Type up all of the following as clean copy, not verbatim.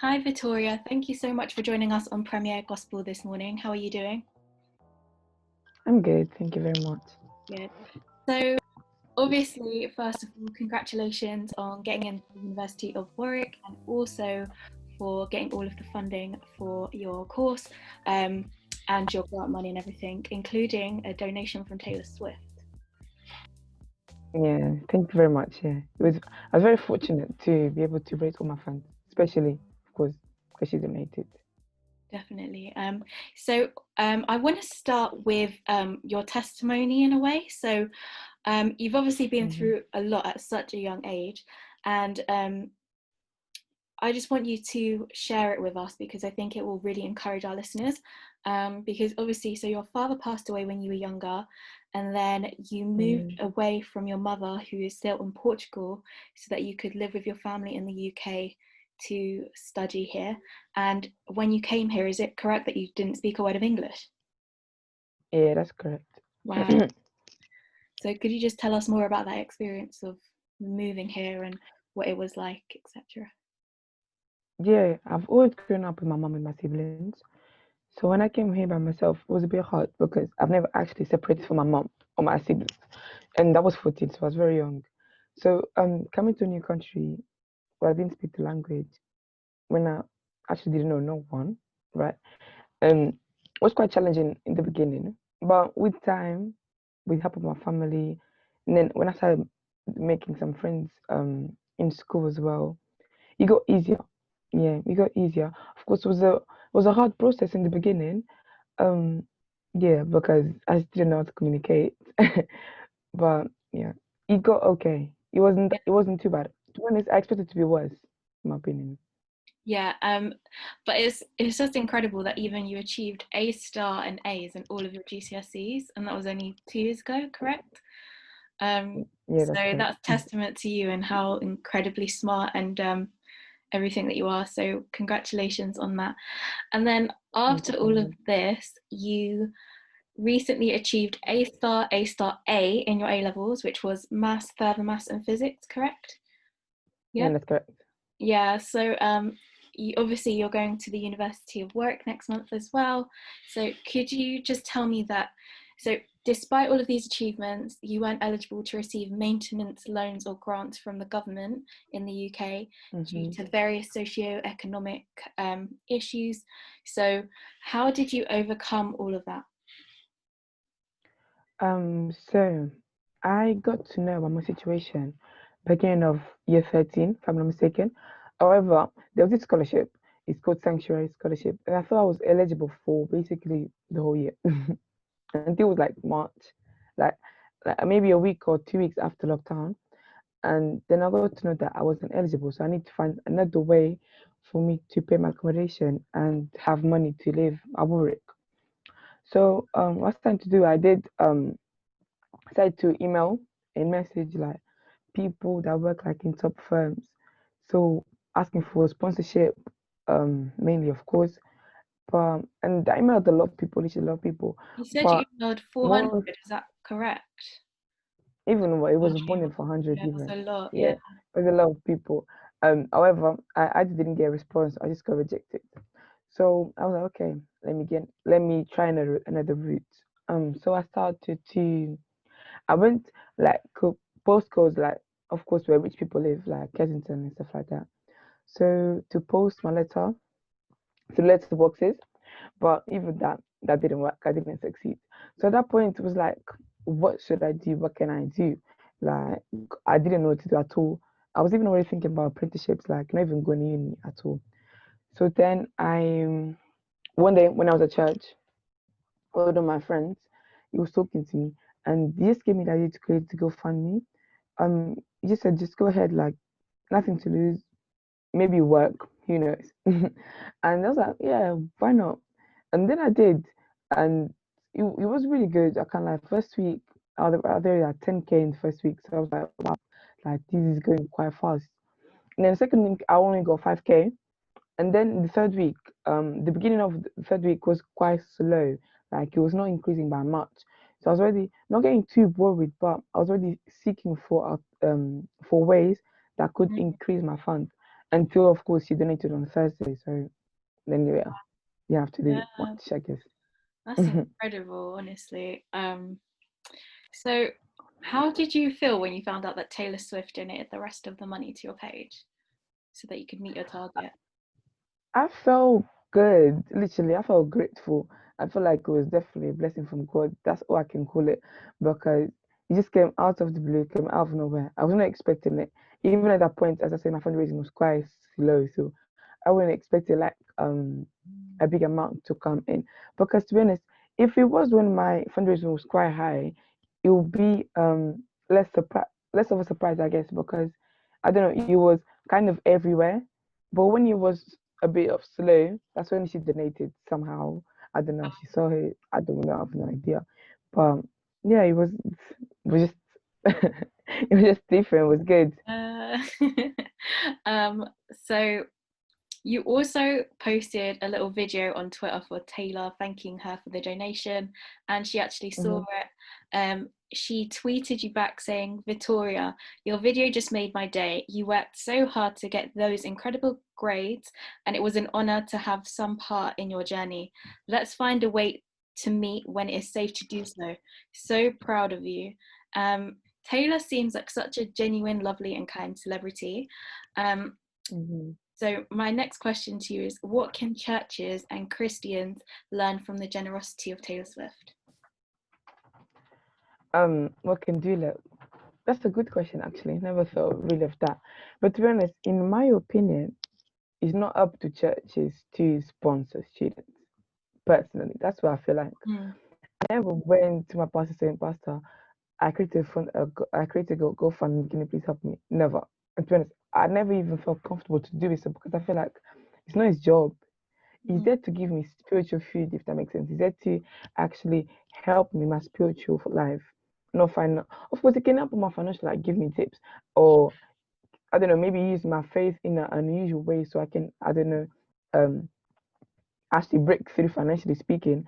Hi, Vitoria. Thank you so much for joining us on Premier Gospel this morning. How are you doing? I'm good, thank you very much. Good. So, obviously, first of all, congratulations on getting into the University of Warwick and also for getting all of the funding for your course and your grant money and everything, including a donation from Taylor Swift. Yeah, thank you very much. I was very fortunate to be able to raise all my funds, especially, of course, because she donated. Definitely. I want to start with your testimony in a way. You've obviously been hmm through a lot at such a young age, and I just want you to share it with us because I think it will really encourage our listeners. Because obviously, so your father passed away when you were younger, and then you moved Yeah. away from your mother, who is still in Portugal, so that you could live with your family in the UK to study here. And when you came here, is it correct that you didn't speak a word of English? Yeah, that's correct. Wow. So could you just tell us more about that experience of moving here and what it was like, etc.? Yeah, I've always grown up with my mom and my siblings. So when I came here by myself, it was a bit hard because I've never actually separated from my mom or my siblings, and that was 14, so I was very young. So coming to a new country where I didn't speak the language, when I actually didn't know no one, right? It was quite challenging in the beginning, but with time, with help of my family, and then when I started making some friends in school as well, it got easier. Yeah, it got easier. Of course, it was a hard process in the beginning. Um, yeah, because I just didn't know how to communicate. But yeah, it got okay. It wasn't too bad. To be honest, I expected it to be worse, in my opinion. Yeah, but it's just incredible that even you achieved A star and A's in all of your GCSEs, and that was only 2 years ago, correct? Yeah, that's So correct. that's testament to you and how incredibly smart and everything that you are. So congratulations on that. And then Thank you after so all of much. this, you recently achieved A star, A star, A in your A levels, which was maths, further maths, and physics, correct? Yeah, Yeah. that's correct. Yeah, obviously you're going to the University of Warwick next month as well. So could you just tell me that, so despite all of these achievements, you weren't eligible to receive maintenance loans or grants from the government in the UK due hmm to various socio-economic issues. So how did you overcome all of that? So I got to know about my situation beginning of year 13, if I'm not mistaken. However, there was this scholarship. It's called Sanctuary Scholarship, and I thought I was eligible for basically the whole year until it was like March, like, like maybe a week or 2 weeks after lockdown. And then I got to know that I wasn't eligible, so I need to find another way for me to pay my accommodation and have money to live at Warwick. So what's time to do? I did started to email and message like people that work like in top firms. So asking for sponsorship, mainly of course. But and I emailed a lot of people, literally a lot of people. You said you But emailed 400, more is that correct? even more, it was Gosh, more than 400 yeah, that's even. a lot, Yeah, yeah. it was a lot of people. However, I just didn't get a response. I just got rejected. So I was like, okay, let me try another route. So I started to I went like postcodes like of course where rich people live, like Kensington and stuff like that. So to post my letter to letter boxes, but even that didn't work. I didn't succeed. So at that point it was like, what should I do? What can I do? Like I didn't know what to do at all. I was even already thinking about apprenticeships, like not even going to uni at all. So then I one day when I was at church, one of my friends, he was talking to me and he just gave me the idea to create to GoFundMe. He just said just go ahead, like nothing to lose, maybe work, who knows. And I was like, yeah, why not? And then I did, and it was really good. I can like first week I there at 10K in the first week, so I was like, wow, like this is going quite fast. And then the second week I only got 5K, and then the third week, the beginning of the third week was quite slow, like it was not increasing by much. So I was already not getting too worried, but I was already seeking for ways that could increase my funds. until of course she donated on Thursday. So then yeah, you have to do Yeah, much, I guess. that's incredible, honestly. So how did you feel when you found out that Taylor Swift donated the rest of the money to your page so that you could meet your target? I felt good. Literally, I felt grateful. I feel like it was definitely a blessing from God. That's all I can call it because it just came out of the blue, came out of nowhere. I was not expecting it. Even at that point, as I said, my fundraising was quite low, so I wasn't expecting like a big amount to come in. Because to be honest, if it was when my fundraising was quite high, it would be less of a surprise, I guess, because I don't know, it was kind of everywhere. But when it was a bit of slow, that's when she donated somehow. I don't know. She saw it. I don't know. I have no idea. But yeah, it was just it was just different. It was good. Uh, um, so you also posted a little video on Twitter for Taylor thanking her for the donation, and she actually saw Hmm. it. She tweeted you back saying, Vitoria, your video just made my day. You worked so hard to get those incredible grades, and it was an honor to have some part in your journey. Let's find a way to meet when it is safe to do so. So proud of you. Taylor seems like such a genuine, lovely, and kind celebrity. Um, Hmm. so, my next question to you is, what can churches and Christians learn from the generosity of Taylor Swift? What can do that? That's a good question. Actually, never thought really of that. But to be honest, in my opinion, it's not up to churches to sponsor students. Personally, that's what I feel like. Mm, I never went to my pastor saying, Pastor, I created a GoFundMe. Can you please help me? Never. And to be honest, I never even felt comfortable to do it so because I feel like it's not his job. He's mm, there to give me spiritual food, if that makes sense. He's there to actually help me my spiritual life, not find. Of course, he can help with my financial, like give me tips, or I don't know, maybe use my faith in an unusual way so I can, I don't know, um, actually break through financially speaking.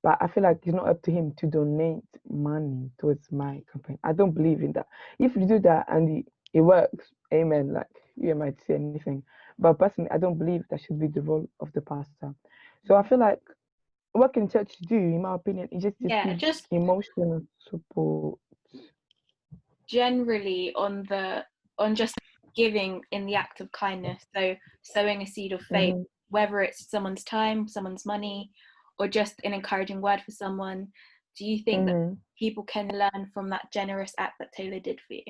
But I feel like it's not up to him to donate money towards my campaign. I don't believe in that. If you do that and it works, amen. Like you might say anything, but personally, I don't believe that should be the role of the pastor. So I feel like what can church do, in my opinion, is just yeah, give just emotional support. generally on just giving in the act of kindness. So, sowing a seed of faith, Hmm. whether it's someone's time, someone's money, or just an encouraging word for someone. Do you think that Hmm. people can learn from that generous act that Taylor did for you?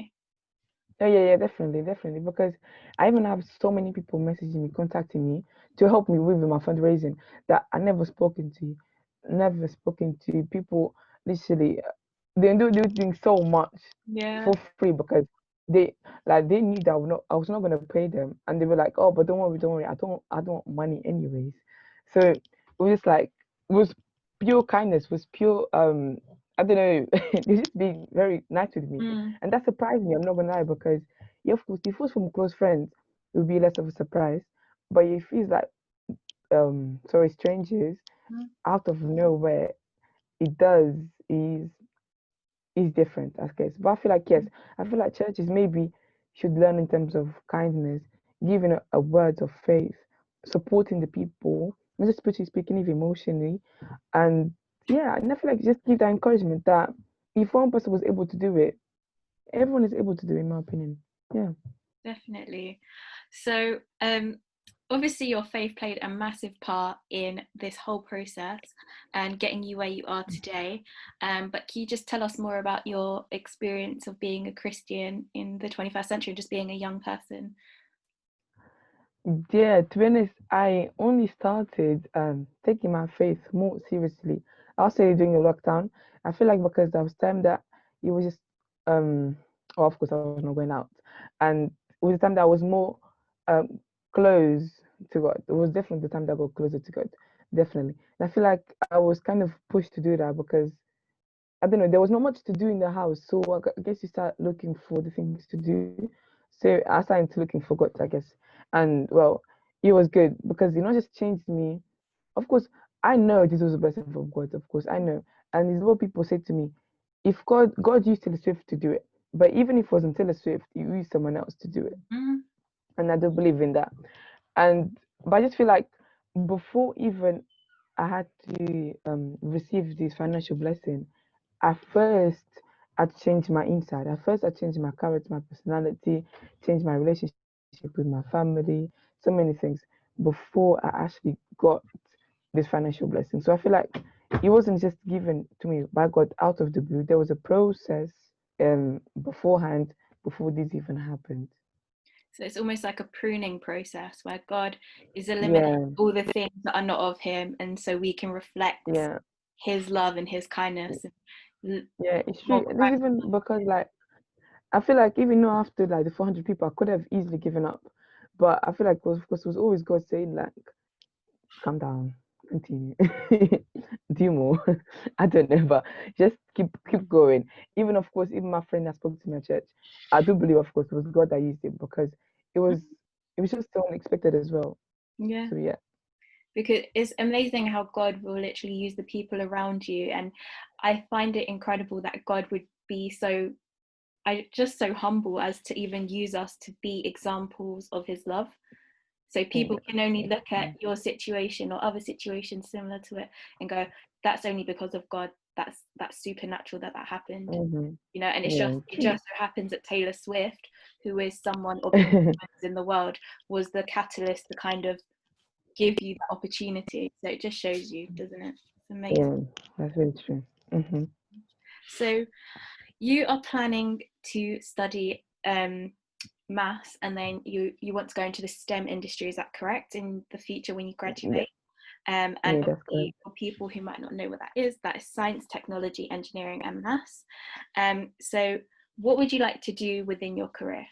Oh yeah, definitely, definitely. Because I even have so many people messaging me, contacting me to help me with my fundraising that I never spoken to people. Literally, they do things so much Yeah. for free because they knew that I was not gonna pay them, and they were like, oh, but don't worry, I don't want money anyways. So it was just like it was pure kindness, was pure I don't know, they just being very nice with me. Mm, And that surprised me, I'm not gonna lie, because yeah, of course, if it was from close friends, it would be less of a surprise. But if it's like sorry, strangers mm, out of nowhere, it does is different, I guess. But I feel like yes, I feel like churches maybe should learn in terms of kindness, giving a words of faith, supporting the people, not just spiritually speaking, even emotionally. And yeah, and I feel like just give that encouragement that if one person was able to do it, everyone is able to do it, in my opinion. Yeah. definitely. So, obviously, your faith played a massive part in this whole process and getting you where you are today. But can you just tell us more about your experience of being a Christian in the 21st century, just being a young person? Yeah, to be honest, I only started taking my faith more seriously. I'll say during the lockdown. I feel like because there was time that it was just well, of course I was not going out. And it was the time that I was more um close to God. It was definitely the time that I got closer to God. Definitely. And I feel like I was kind of pushed to do that because I don't know, there was not much to do in the house. So I guess you start looking for the things to do. So I started looking for God, I guess. And well, it was good because it not just changed me. Of course, I know this was a blessing from God, of course, I know. And it's what people say to me. If God used Taylor Swift to do it, but even if it wasn't Taylor Swift, you used someone else to do it. Mm, and I do believe in that. But I just feel like before even I had to receive this financial blessing, at first I changed my inside. At first I changed my character, my personality, changed my relationship with my family, so many things before I actually got this financial blessing. So I feel like it wasn't just given to me by God out of the blue. There was a process beforehand before this even happened. So it's almost like a pruning process where God is eliminating Yeah, all the things that are not of Him, and so we can reflect yeah, His love and His kindness. And yeah. It's more true. There's Christ. even because like I feel like even though after like the 400 people, I could have easily given up, but I feel like it was always God saying like, calm down, continue, do more. I don't know, but just keep going. Even of course, even my friend that spoke to my church, I do believe of course it was God that used it because it was it was just so unexpected as well. Yeah, So yeah, because it's amazing how God will literally use the people around you, and I find it incredible that God would be so just so humble as to even use us to be examples of His love. So people yeah, can only look at your situation or other situations similar to it and go, that's only because of God. That's supernatural that happened. mm-hmm. You know, and Yeah, it true. just so happens that Taylor Swift, who is someone of influence in the world, was the catalyst to kind of give you that opportunity. So it just shows you, doesn't it? It's amazing. Yeah, that's very true. Mm-hmm. So you are planning to study maths, and then you want to go into the STEM industry, is that correct, in the future when you Yeah, graduate? And yeah, that's obviously correct. for people who might not know what that is science, technology, engineering, and maths. So what would you like to do within your career?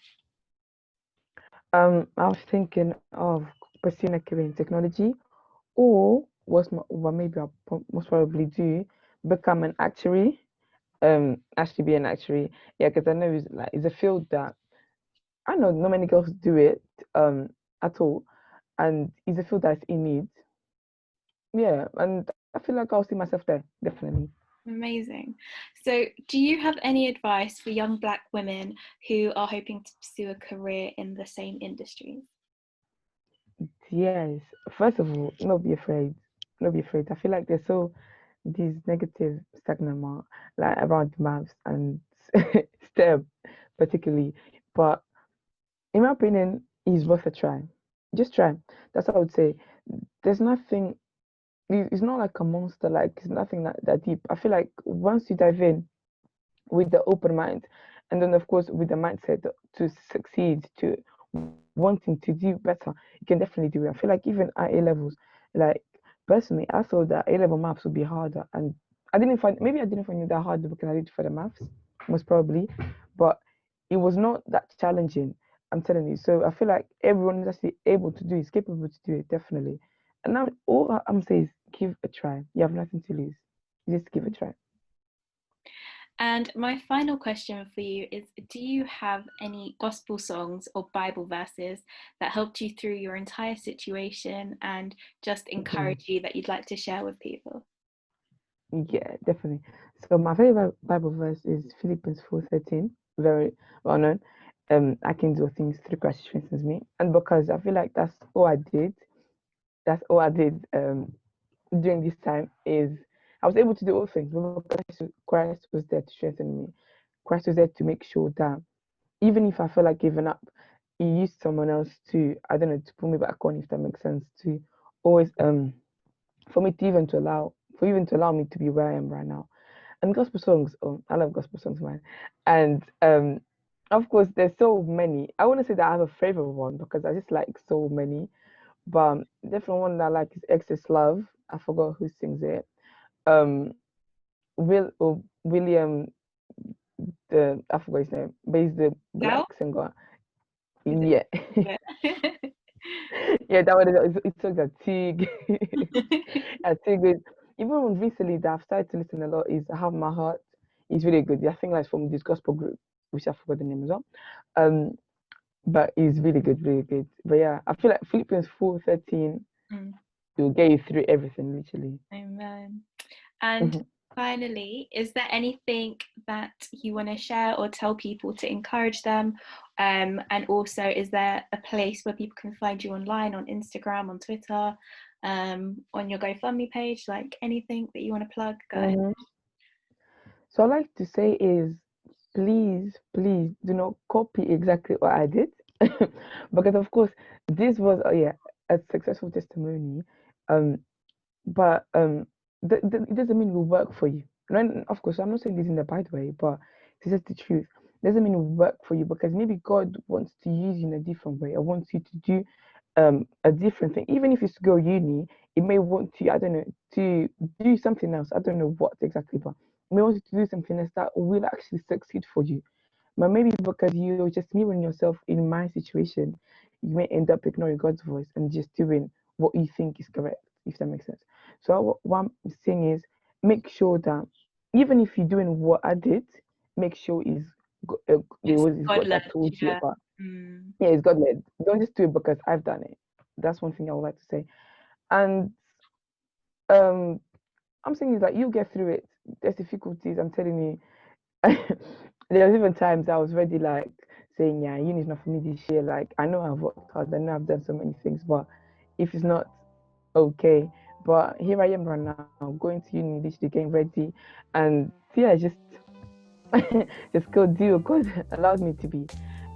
I was thinking of pursuing a career in technology, or what maybe I'll most probably do, become an actuary. Actually be an actuary. Yeah, because I know it's a field that I know not many girls do it at all, and it's a field that's in need. Yeah, and I feel like I'll see myself there definitely. Amazing. So do you have any advice for young Black women who are hoping to pursue a career in the same industries? Yes, first of all, not be afraid. Not be afraid. I feel like there's so these negative stigma like around maths and STEM particularly, but in my opinion, it's worth a try. Just try. That's what I would say. There's nothing. It's not like a monster. Like it's nothing that deep. I feel like once you dive in with the open mind, and then of course with the mindset to succeed, to wanting to do better, you can definitely do it. I feel like even at A levels, like personally, I thought that A level maths would be harder, and I didn't find it that hard because I did for the maths, most probably, but it was not that challenging. I'm telling you. So I feel like everyone is actually able to do it, is capable to do it, definitely. And now all I'm saying is give a try. You have nothing to lose. Just give a try. And my final question for you is, do you have any gospel songs or Bible verses that helped you through your entire situation and just Mhm. encourage you that you'd like to share with people? Yeah, definitely. So my favorite Bible verse is Philippians 4:13, very well known. I can do things through Christ who strengthens me. And because I feel like that's all I did during this time is I was able to do all things because Christ was there to strengthen me. Christ was there to make sure that even if I felt like giving up, he used someone else to, I don't know, to pull me back on, if that makes sense, to always for me to even to allow for even to allow me to be where I am right now. And gospel songs, oh, I love gospel songs, man. And of course, there's so many. I want to say that I have a favorite one because I just like so many. But definitely one that I like is Excess Love. I forgot who sings it. Um, William, the I forgot his name, but he's the black Gal? singer. Is it? Yeah, Yeah. yeah, that one. It took a Tig, a Tig. Even when recently that I've started to listen a lot is "Have My Heart." It's really good. I think that's from this gospel group, which I forgot the name as well. Um, but it's really good, really good. But yeah, I feel like Philippians 4:13 Mm, will get you through everything, literally. amen. And Mhm. finally, is there anything that you want to share or tell people to encourage them? And also, is there a place where people can find you online, on Instagram, on Twitter, on your GoFundMe page? Like anything that you want to plug? Go ahead. Hmm. So I like to say is, please, please do not copy exactly what I did, because of course this was, yeah, a successful testimony. Um, but it doesn't mean it will work for you. And of course, I'm not saying this in a bad way, but this is the truth. It doesn't mean it will work for you, because maybe God wants to use you in a different way, or wants you to do a different thing. Even if it's to go uni, it may want to, I don't know, to do something else. I don't know what exactly, but it may want you to do something else that will actually succeed for you. But maybe because you're just mirroring yourself in my situation, you may end up ignoring God's voice and just doing what you think is correct, if that makes sense. So what I'm saying is, make sure that even if you're doing what I did, make sure It's it's God God led. that told you Yeah. about. Mm. Yeah, it's God led. Don't just do it because I've done it. That's one thing I would like to say. And um, I'm saying is that you get through it. There's difficulties. I'm telling you. There was even times I was ready, like saying, "Yeah, uni is not for me this year." Like I know I've worked hard, I know I've done so many things, but if it's not okay, but here I am right now, going to uni, literally getting ready, and yeah, just go do what God allowed me to do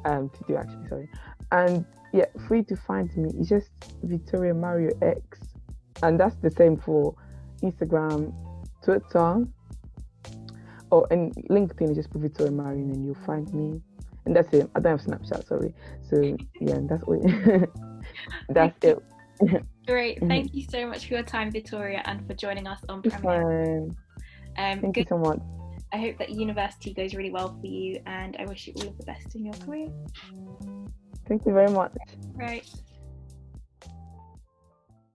actually. Sorry, and yeah, for you to find me, it's just Vitoria Mario X, and that's the same for Instagram, Twitter. Oh, and LinkedIn is just put Vitoria Mario and you'll find me. And that's it. I don't have Snapchat, sorry. So yeah, that's it. That's Okay, it. great. Thank you so much for your time, Victoria, and for joining us on It's Premier. fine. Thank you Good. so much. I hope that university goes really well for you, and I wish you all of the best in your career. Thank you very much. Right.